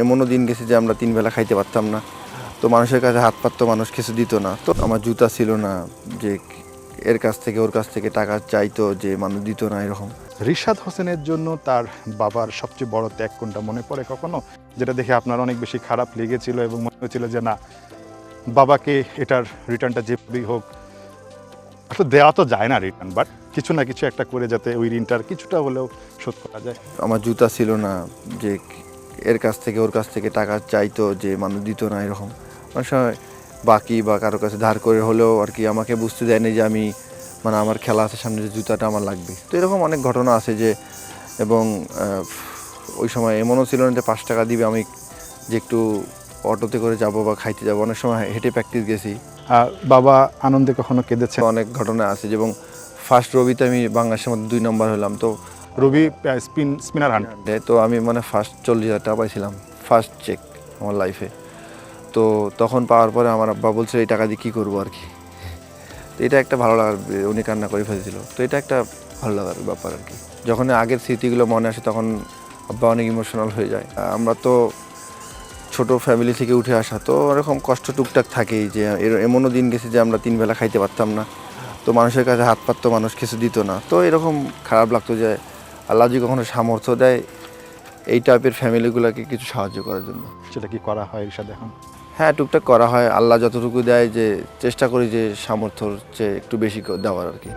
এমনও দিন গেছে যে আমরা 3 বেলা খাইতে পারতাম না। তো মানুষের কাছে হাত পাততো, মানুষ কিছু দিত না। তো আমার জুতা ছিল না যে এর কাছ থেকে ওর কাছ থেকে টাকা চাইতো যে মানুষ দিত না এরকম। রিশাদ হোসেনের জন্য তার বাবার সবচেয়ে বড় ত্যাগ কোনটা মনে পড়ে কখনো, যেটা দেখে আপনার অনেক বেশি খারাপ লেগেছিল এবং মনে হয়েছিল যে না, বাবাকে এটার রিটার্নটা যেভাবেই হোক, আসলে দেওয়া তো যায় না রিটার্ন, বাট কিছু না কিছু একটা করে যাতে ওই ঋণটার কিছুটা হলেও শোধ করা যায়। আমার জুতা ছিল না যে এর কাছ থেকে ওর কাছ থেকে টাকা চাইতো যে মানুষ দিত না এরকম। অনেক সময় বাকি বা কারো কাছে ধার করে হলেও আর কি আমাকে বুঝতে দেয়নি যে আমি আমার খেলা আছে সামনে, যে জুতাটা আমার লাগবে। তো এরকম অনেক ঘটনা আছে যে, এবং ওই সময় এমনও ছিল না যে 5 টাকা দিবে আমি যে একটু অটোতে করে যাব বা খাইতে যাব। অনেক সময় হেঁটে প্র্যাকটিস গেছি। বাবা আনন্দে কখনো কেঁদেছে? অনেক ঘটনা আছে, এবং ফার্স্ট রবিতে আমি বাংলাদেশের মধ্যে 2 নম্বর হলাম। তো রবি স্পিনার হান্ট। তো আমি ফার্স্ট 40,000 টাকা পাইছিলাম, ফার্স্ট চেক আমার লাইফে। তো তখন পাওয়ার পরে আমার আব্বা বলছিল এই টাকা দিয়ে কী করবো আর কি। তো এটা একটা ভালো লাগার, উনি কান্না করে ফেলেছিল। তো এটা একটা ভালো লাগার ব্যাপার আর কি। যখন আগের স্মৃতিগুলো মনে আসে তখন আব্বা অনেক ইমোশনাল হয়ে যায়। আমরা তো ছোট ফ্যামিলি থেকে উঠে আসা, তো এরকম কষ্ট টুকটাক থাকেই, যে এমনও দিন গেছে যে আমরা 3 বেলা খাইতে পারতাম না। তো মানুষের কাছে হাত পাততো, মানুষ কিছু দিত না। তো এরকম খারাপ লাগতো যে আল্লাহ যদি কখনো সামর্থ্য দেয় এই টাইপের ফ্যামিলিগুলোকে কিছু সাহায্য করার জন্য। সেটা কি করা হয় রিশাদ এখন? হ্যাঁ, টুকটাক করা হয়। আল্লাহ যতটুকু দেয়, যে চেষ্টা করি যে সামর্থ্যর চেয়ে একটু বেশি দেওয়ার আর কি।